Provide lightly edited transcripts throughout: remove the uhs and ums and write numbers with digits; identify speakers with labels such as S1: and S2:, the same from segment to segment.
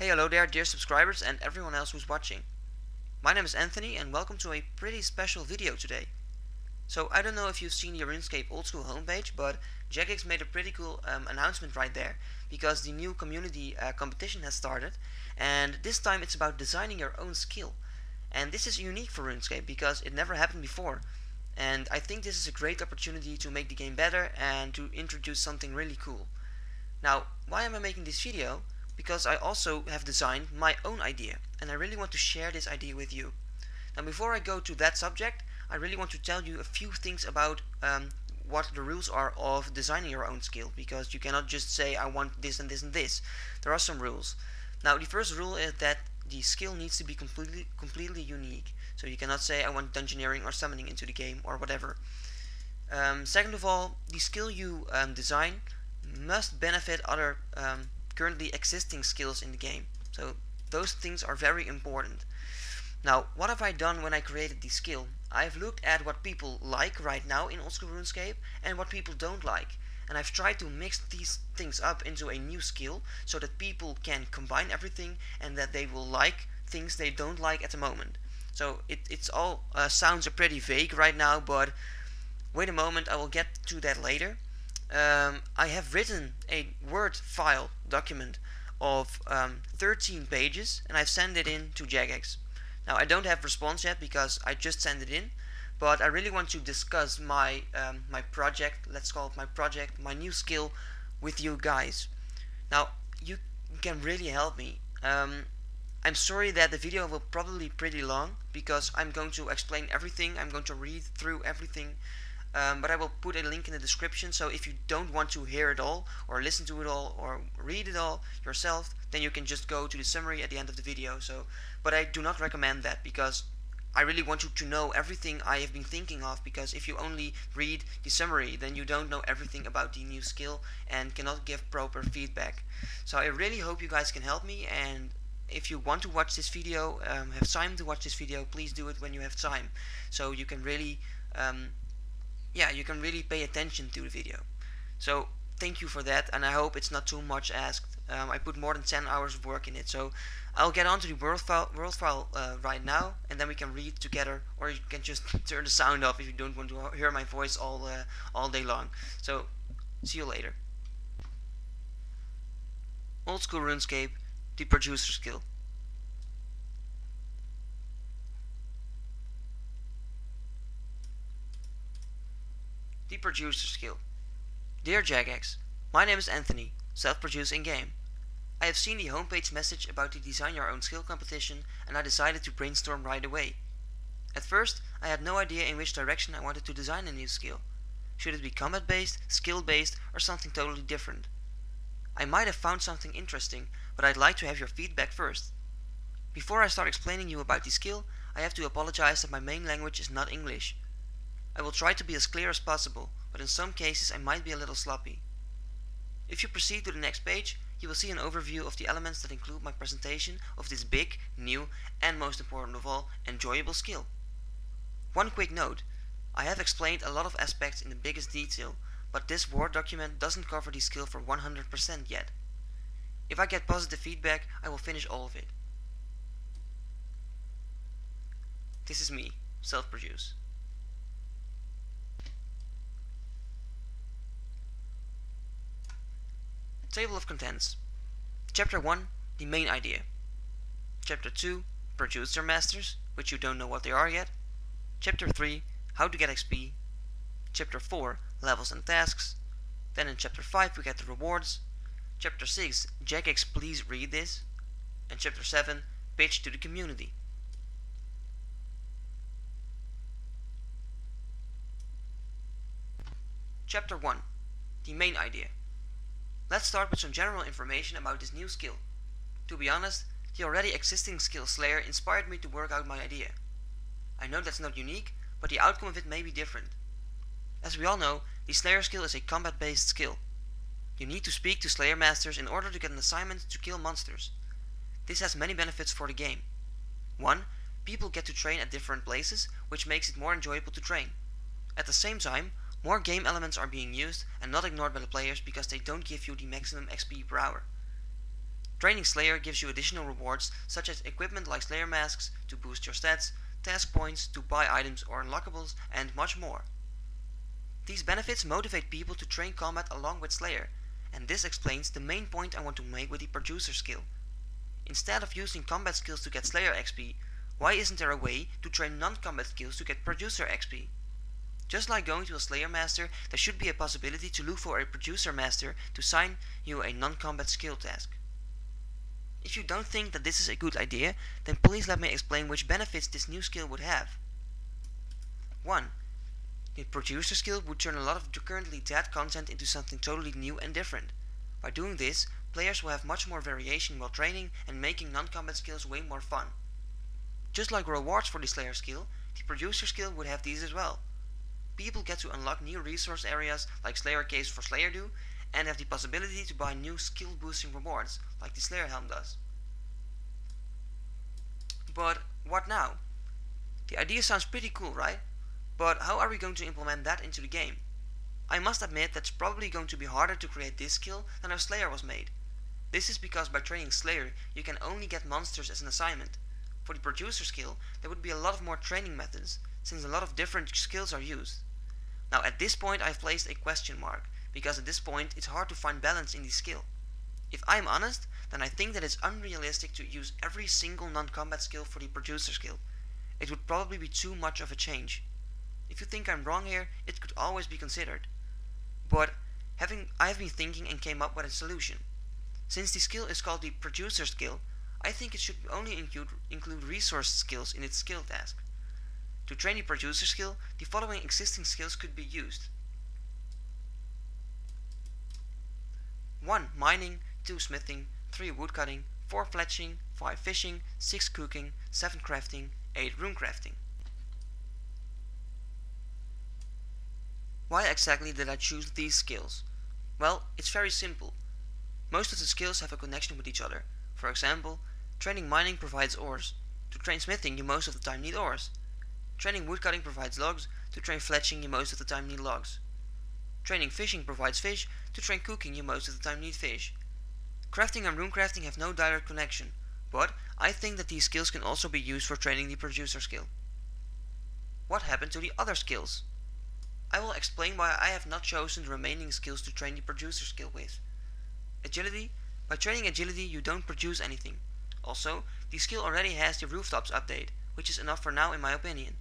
S1: Hey, hello there, dear subscribers and everyone else who's watching. My name is Anthony and welcome to a pretty special video today. So I don't know if you've seen the RuneScape old school homepage, but Jagex made a pretty cool announcement right there because the new community competition has started, and this time it's about designing your own skill. And this is unique for RuneScape because it never happened before. And I think this is a great opportunity to make the game better and to introduce something really cool. Now, why am I making this video? Because I also have designed my own idea, and I really want to share this idea with you. Now, before I go to that subject, I really want to tell you a few things about what the rules are of designing your own skill, because you cannot just say I want this and this and this. There are some rules. Now, the first rule is that the skill needs to be completely unique. So you cannot say I want dungeoneering or summoning into the game or whatever. Second of all, the skill you design must benefit other currently existing skills in the game. So those things are very important. Now, what have I done when I created the skill? I've looked at what people like right now in OldSchool RuneScape and what people don't like. And I've tried to mix these things up into a new skill so that people can combine everything and that they will like things they don't like at the moment. So it's all sounds pretty vague right now, but wait a moment, I will get to that later. I have written a Word file document of 13 pages and I've sent it in to Jagex. Now I don't have response yet because I just sent it in, but I really want to discuss my my project, let's call it my project, my new skill with you guys. Now you can really help me. I'm sorry that the video will probably be pretty long because I'm going to explain everything, I'm going to read through everything. But I will put a link in the description, so if you don't want to hear it all or listen to it all or read it all yourself, then you can just go to the summary at the end of the video. But I do not recommend that because I really want you to know everything I have been thinking of, because if you only read the summary then you don't know everything about the new skill and cannot give proper feedback. So I really hope you guys can help me, and if you want to watch this video, have time to watch this video, please do it when you have time, so you can really you can really pay attention to the video. So thank you for that, and I hope it's not too much asked. I put more than 10 hours of work in it, so I'll get on to the world file right now, and then we can read together, or you can just turn the sound off if you don't want to hear my voice all day long. So see you later. Old School RuneScape, the producer skill. The producer skill. Dear Jagex, my name is Anthony, self-produced in-game. I have seen the homepage message about the design your own skill competition and I decided to brainstorm right away. At first, I had no idea in which direction I wanted to design a new skill. Should it be combat based, skill based, or something totally different? I might have found something interesting, but I'd like to have your feedback first. Before I start explaining you about the skill, I have to apologize that my main language is not English. I will try to be as clear as possible, but in some cases I might be a little sloppy. If you proceed to the next page, you will see an overview of the elements that include my presentation of this big, new, and most important of all, enjoyable skill. One quick note, I have explained a lot of aspects in the biggest detail, but this Word document doesn't cover the skill for 100% yet. If I get positive feedback, I will finish all of it. This is me, self-produced. Table of Contents. Chapter 1, the main idea. Chapter 2, Producer Masters, which you don't know what they are yet. Chapter 3, how to get XP. Chapter 4, levels and tasks. Then in Chapter 5 we get the rewards. Chapter 6, Jagex, please read this. And Chapter 7, pitch to the community. Chapter 1, the main idea. Let's start with some general information about this new skill. To be honest, the already existing skill Slayer inspired me to work out my idea. I know that's not unique, but the outcome of it may be different. As we all know, the Slayer skill is a combat-based skill. You need to speak to Slayer Masters in order to get an assignment to kill monsters. This has many benefits for the game. 1. People get to train at different places, which makes it more enjoyable to train. At the same time, more game elements are being used and not ignored by the players because they don't give you the maximum XP per hour. Training Slayer gives you additional rewards such as equipment like Slayer masks to boost your stats, task points to buy items or unlockables, and much more. These benefits motivate people to train combat along with Slayer, and this explains the main point I want to make with the Producer skill. Instead of using combat skills to get Slayer XP, why isn't there a way to train non-combat skills to get Producer XP? Just like going to a Slayer Master, there should be a possibility to look for a Producer Master to assign you a non-combat skill task. If you don't think that this is a good idea, then please let me explain which benefits this new skill would have. 1. The Producer skill would turn a lot of currently dead content into something totally new and different. By doing this, players will have much more variation while training and making non-combat skills way more fun. Just like rewards for the Slayer skill, the Producer skill would have these as well. People get to unlock new resource areas like Slayer Caves for Slayer do, and have the possibility to buy new skill boosting rewards like the Slayer Helm does. But what now? The idea sounds pretty cool, right? But how are we going to implement that into the game? I must admit that's probably going to be harder to create this skill than how Slayer was made. This is because by training Slayer you can only get monsters as an assignment. For the Producer skill there would be a lot of more training methods, since a lot of different skills are used. Now at this point I've placed a question mark, because at this point it's hard to find balance in the skill. If I'm honest, then I think that it's unrealistic to use every single non-combat skill for the Producer skill. It would probably be too much of a change. If you think I'm wrong here, it could always be considered. But I've been thinking and came up with a solution. Since the skill is called the Producer skill, I think it should only include resource skills in its skill task. To train the Producer skill, the following existing skills could be used. 1. Mining, 2. Smithing, 3. Woodcutting, 4. Fletching, 5. Fishing, 6. Cooking, 7. Crafting, 8. Runecrafting. Why exactly did I choose these skills? Well, it's very simple. Most of the skills have a connection with each other. For example, training mining provides ores. To train smithing you most of the time need ores. Training woodcutting provides logs. To train fletching you most of the time need logs. Training fishing provides fish. To train cooking you most of the time need fish. Crafting and runecrafting have no direct connection, but I think that these skills can also be used for training the Producer skill. What happened to the other skills? I will explain why I have not chosen the remaining skills to train the Producer skill with. Agility. By training agility you don't produce anything. Also, the skill already has the rooftops update, which is enough for now in my opinion.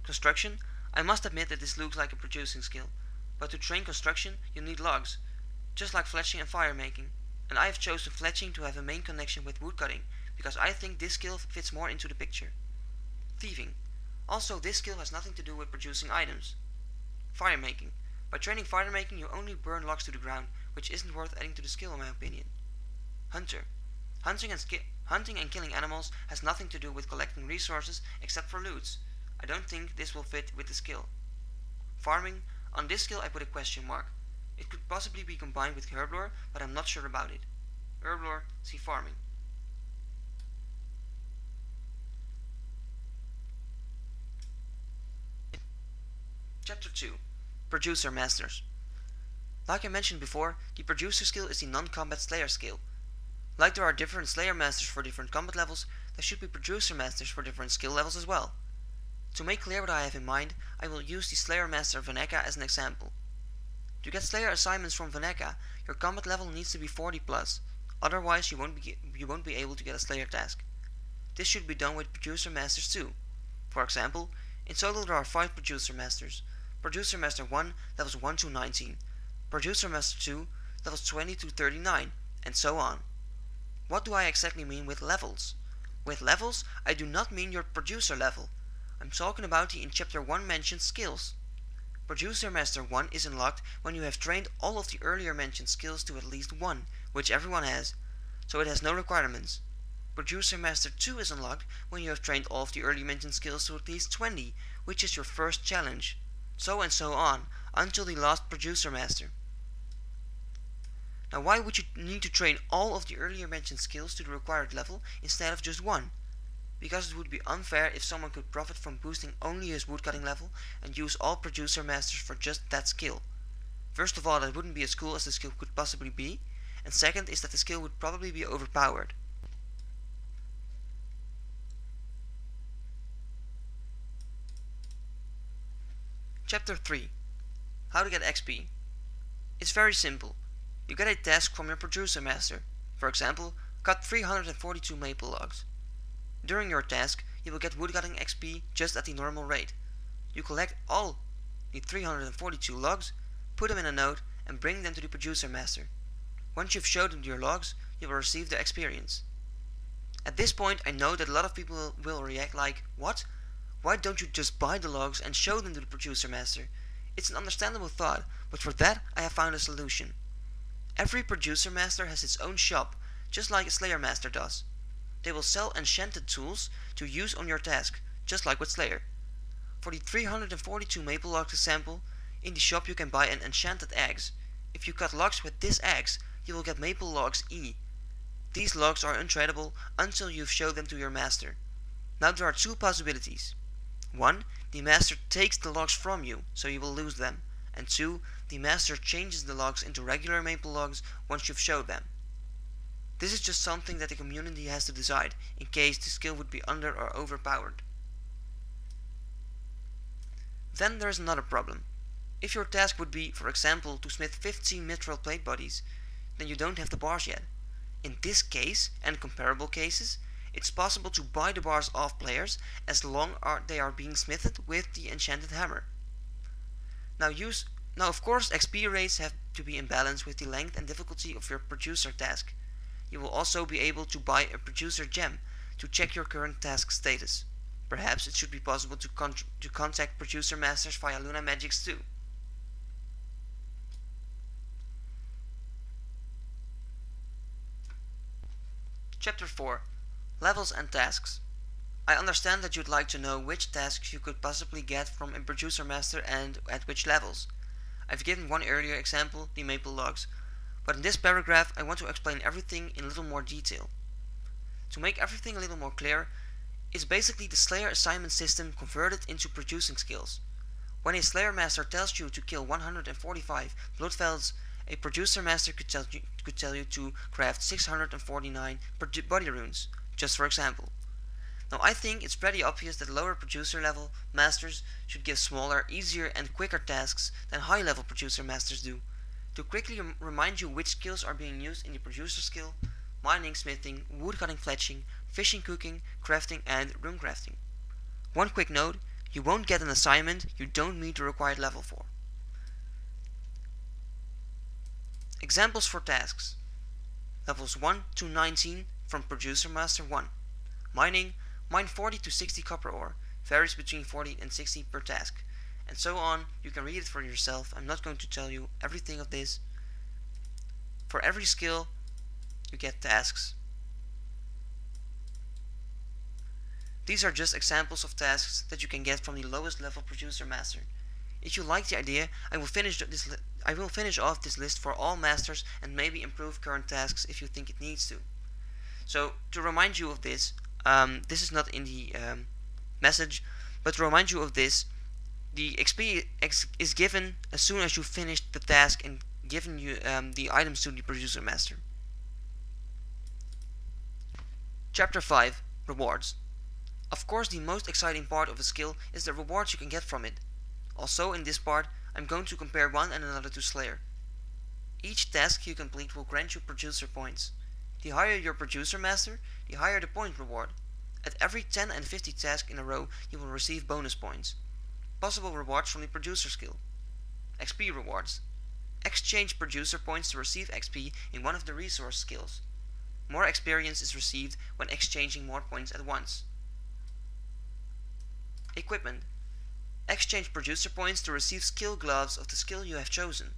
S1: Construction. I must admit that this looks like a producing skill, but to train construction you need logs, just like fletching and fire making, and I have chosen fletching to have a main connection with woodcutting, because I think this skill fits more into the picture. Thieving. Also, this skill has nothing to do with producing items. Fire making. By training fire making you only burn logs to the ground, which isn't worth adding to the skill in my opinion. Hunter. Hunting and killing animals has nothing to do with collecting resources except for loots. I don't think this will fit with the skill. Farming. On this skill I put a question mark. It could possibly be combined with herblore, but I'm not sure about it. Herblore, see farming. Chapter 2. Producer Masters. Like I mentioned before, the Producer skill is the non-combat Slayer skill. Like there are different Slayer Masters for different combat levels, there should be Producer Masters for different skill levels as well. To make clear what I have in mind, I will use the Slayer Master Vaneka as an example. To get Slayer assignments from Vaneka, your combat level needs to be 40 plus, otherwise you won't be able to get a Slayer task. This should be done with Producer Masters too. For example, in total there are 5 Producer Masters. Producer Master 1 levels 1 to 19, Producer Master 2 levels 20 to 39, and so on. What do I exactly mean with levels? With levels, I do not mean your producer level. I'm talking about the in chapter 1 mentioned skills. Producer Master 1 is unlocked when you have trained all of the earlier mentioned skills to at least 1, which everyone has, so it has no requirements. Producer Master 2 is unlocked when you have trained all of the earlier mentioned skills to at least 20, which is your first challenge. So and so on, until the last Producer Master. Now why would you need to train all of the earlier mentioned skills to the required level instead of just one? Because it would be unfair if someone could profit from boosting only his woodcutting level and use all Producer Masters for just that skill. First of all, that wouldn't be as cool as the skill could possibly be, and second is that the skill would probably be overpowered. Chapter 3. How to get XP. It's very simple. You get a task from your producer master. For example, cut 342 maple logs. During your task, you will get woodcutting XP just at the normal rate. You collect all the 342 logs, put them in a node, and bring them to the producer master. Once you've showed them your logs, you will receive the experience. At this point, I know that a lot of people will react like, what? Why don't you just buy the logs and show them to the producer master? It's an understandable thought, but for that I have found a solution. Every producer master has its own shop, just like a Slayer master does. They will sell enchanted tools to use on your task, just like with Slayer. For the 342 maple logs example, in the shop you can buy an enchanted axe. If you cut logs with this axe, you will get maple logs E. These logs are untradeable until you've showed them to your master. Now there are two possibilities. 1. The master takes the logs from you, so you will lose them. And 2. The master changes the logs into regular maple logs once you've showed them. This is just something that the community has to decide, in case the skill would be under or overpowered. Then there is another problem. If your task would be, for example, to smith 15 mithril plate bodies, then you don't have the bars yet. In this case, and comparable cases, it's possible to buy the bars off players as long as they are being smithed with the enchanted hammer. Now of course XP rates have to be in balance with the length and difficulty of your producer task. You will also be able to buy a producer gem to check your current task status. Perhaps it should be possible to contact producer masters via Luna Jagex too. Chapter 4. Levels and tasks. I understand that you'd like to know which tasks you could possibly get from a producer master and at which levels. I've given one earlier example, the maple logs, but in this paragraph I want to explain everything in a little more detail. To make everything a little more clear, it's basically the Slayer assignment system converted into producing skills. When a Slayer master tells you to kill 145 bloodvelds, a producer master could tell you to craft 649 body runes, just for example. Now I think it's pretty obvious that lower producer level masters should give smaller, easier and quicker tasks than high level producer masters do. To quickly remind you which skills are being used in the producer skill: mining, smithing, woodcutting, fletching, fishing, cooking, crafting and rune crafting. One quick note, you won't get an assignment you don't meet the required level for. Examples for tasks. Levels 1 to 19 from Producer Master 1. Mining, mine 40 to 60 copper ore, varies between 40 and 60 per task. And so on, you can read it for yourself, I'm not going to tell you everything of this. For every skill, you get tasks. These are just examples of tasks that you can get from the lowest level Producer Master. If you like the idea, I will finish off this list for all masters and maybe improve current tasks if you think it needs to. So to remind you of this, this is not in the message, but to remind you of this, the XP is given as soon as you finish the task and given you the items to the Producer Master. Chapter 5. Rewards. Of course, the most exciting part of a skill is the rewards you can get from it. Also in this part, I'm going to compare one and another to Slayer. Each task you complete will grant you producer points. The higher your producer master, the higher the point reward. At every 10 and 50 tasks in a row, you will receive bonus points. Possible rewards from the producer skill. XP rewards. Exchange producer points to receive XP in one of the resource skills. More experience is received when exchanging more points at once. Equipment. Exchange producer points to receive skill gloves of the skill you have chosen.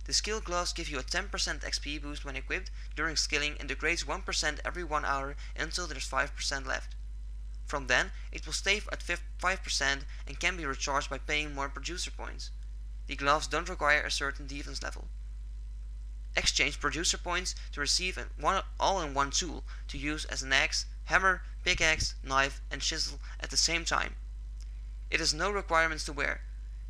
S1: The skill gloves give you a 10% XP boost when equipped during skilling and degrades 1% every 1 hour until there's 5% left. From then, it will stay at 5% and can be recharged by paying more producer points. The gloves don't require a certain defense level. Exchange producer points to receive an all-in-one tool to use as an axe, hammer, pickaxe, knife and chisel at the same time. It has no requirements to wear.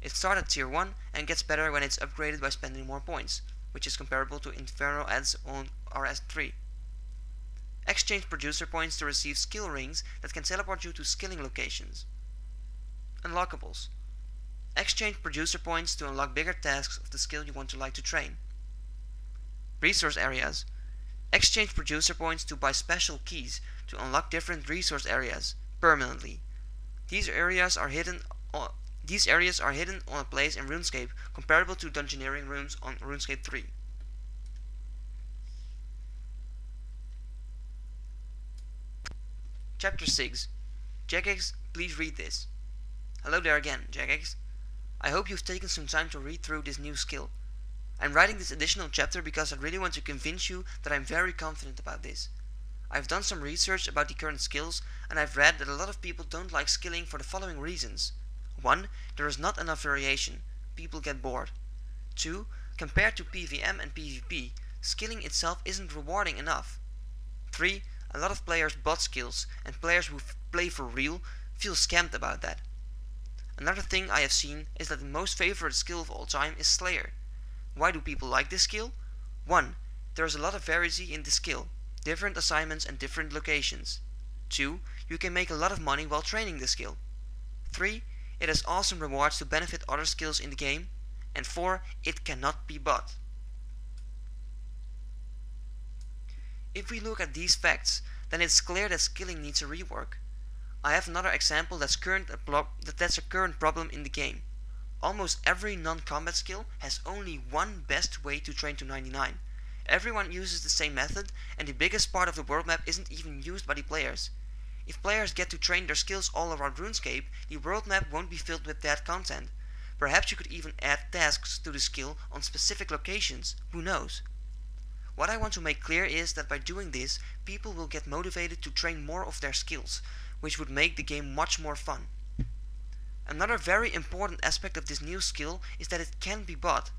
S1: It starts at tier 1 and gets better when it's upgraded by spending more points, which is comparable to Inferno ads on RS3. Exchange producer points to receive skill rings that can teleport you to skilling locations. Unlockables. Exchange producer points to unlock bigger tasks of the skill you want to train. Resource areas. Exchange producer points to buy special keys to unlock different resource areas permanently. These areas are hidden on a place in RuneScape comparable to dungeoneering rooms on RuneScape 3. Chapter 6. Jagex, please read this. Hello there again, Jagex. I hope you've taken some time to read through this new skill. I'm writing this additional chapter because I really want to convince you that I'm very confident about this. I've done some research about the current skills, and I've read that a lot of people don't like skilling for the following reasons. 1. There is not enough variation. People get bored. 2. Compared to PvM and PvP, skilling itself isn't rewarding enough. 3. A lot of players bot skills, and players who play for real feel scammed about that. Another thing I have seen is that the most favorite skill of all time is Slayer. Why do people like this skill? 1. There is a lot of variety in this skill, different assignments and different locations. 2. You can make a lot of money while training this skill. 3. It has awesome rewards to benefit other skills in the game. And 4. It cannot be bought. If we look at these facts, then it's clear that skilling needs a rework. I have another example that's a current problem in the game. Almost every non-combat skill has only one best way to train to 99. Everyone uses the same method, and the biggest part of the world map isn't even used by the players. If players get to train their skills all around RuneScape, the world map won't be filled with that content. Perhaps you could even add tasks to the skill on specific locations, who knows? What I want to make clear is that by doing this, people will get motivated to train more of their skills, which would make the game much more fun. Another very important aspect of this new skill is that it can be bought.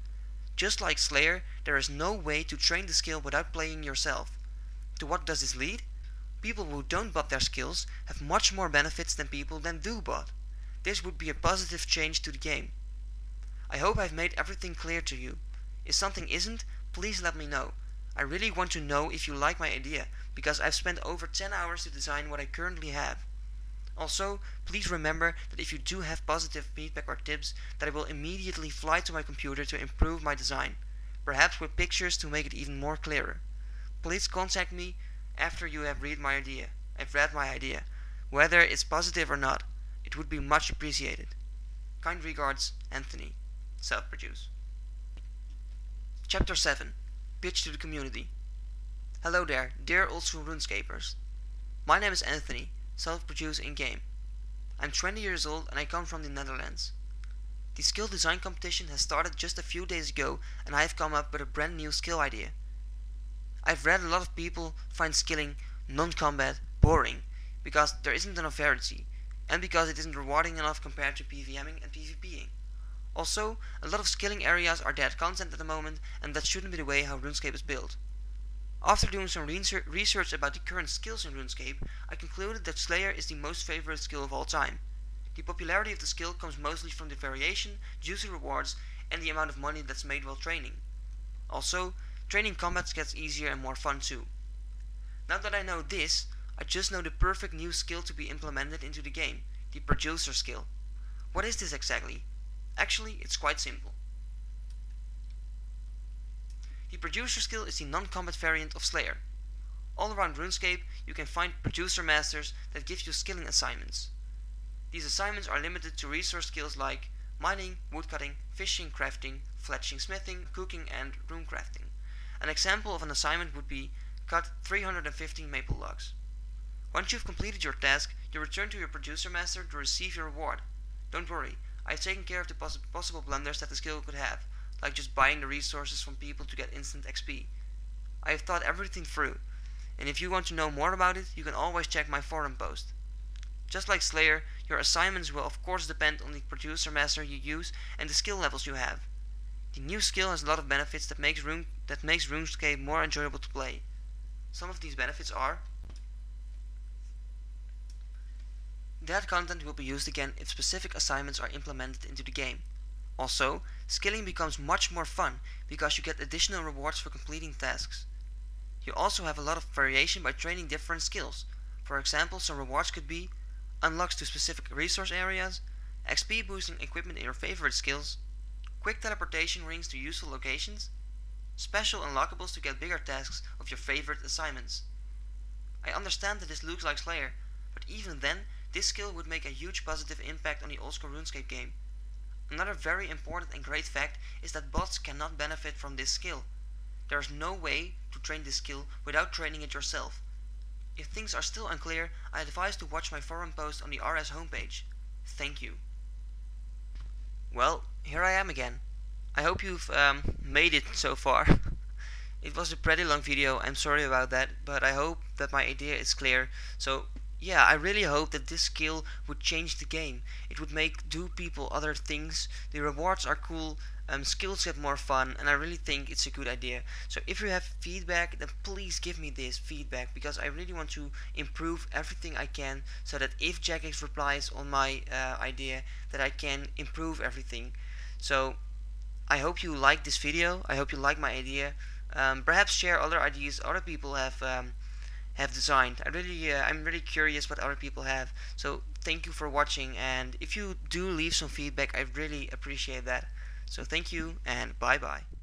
S1: Just like Slayer, there is no way to train the skill without playing yourself. To what does this lead? People who don't bot their skills have much more benefits than people that do bot. This would be a positive change to the game. I hope I've made everything clear to you. If something isn't, please let me know. I really want to know if you like my idea, because I've spent over 10 hours to design what I currently have. Also, please remember that if you do have positive feedback or tips, that I will immediately fly to my computer to improve my design, perhaps with pictures to make it even more clearer. Please contact me after you have read my idea, whether it's positive or not. It would be much appreciated. Kind regards, Anthony. Self-produce. Chapter 7. Pitch to the community. Hello there, dear OldSchool RuneScapers. My name is Anthony, self-produced in-game. I'm 20 years old and I come from the Netherlands. The skill design competition has started just a few days ago and I have come up with a brand new skill idea. I've read a lot of people find skilling non-combat boring because there isn't enough variety and because it isn't rewarding enough compared to PvMing and PvPing. Also, a lot of skilling areas are dead content at the moment, and that shouldn't be the way how RuneScape is built. After doing some research about the current skills in RuneScape, I concluded that Slayer is the most favorite skill of all time. The popularity of the skill comes mostly from the variation, juicy rewards, and the amount of money that's made while training. Also, training combats gets easier and more fun too. Now that I know this, I just know the perfect new skill to be implemented into the game, the producer skill. What is this exactly? Actually, it's quite simple. The producer skill is the non-combat variant of Slayer. All around RuneScape you can find producer masters that give you skilling assignments. These assignments are limited to resource skills like mining, woodcutting, fishing, crafting, fletching, smithing, cooking and rune crafting. An example of an assignment would be cut 315 maple logs. Once you've completed your task, you return to your producer master to receive your reward. Don't worry, I've taken care of the possible blunders that the skill could have, like just buying the resources from people to get instant XP. I have thought everything through, and if you want to know more about it, you can always check my forum post. Just like Slayer, your assignments will of course depend on the producer master you use and the skill levels you have. The new skill has a lot of benefits that makes RuneScape more enjoyable to play. Some of these benefits are: that content will be used again if specific assignments are implemented into the game. Also, skilling becomes much more fun because you get additional rewards for completing tasks. You also have a lot of variation by training different skills. For example, some rewards could be unlocks to specific resource areas, XP boosting equipment in your favorite skills, quick teleportation rings to useful locations, special unlockables to get bigger tasks of your favorite assignments. I understand that this looks like Slayer, but even then, this skill would make a huge positive impact on the OldSchool RuneScape game. Another very important and great fact is that bots cannot benefit from this skill. There is no way to train this skill without training it yourself. If things are still unclear, I advise to watch my forum post on the RS homepage. Thank you. Well, here I am again. I hope you've made it so far. It was a pretty long video, I'm sorry about that, but I hope that my idea is clear. So yeah, I really hope that this skill would change the game. It would do people other things. The rewards are cool, skills get more fun, and I really think it's a good idea. So if you have feedback, then please give me this feedback, because I really want to improve everything I can, so that if Jagex replies on my idea, that I can improve everything. So I hope you like this video. I hope you like my idea. Perhaps share other ideas other people have designed. I'm really curious what other people have. So thank you for watching, and if you do leave some feedback, I really appreciate that. So thank you, and bye bye.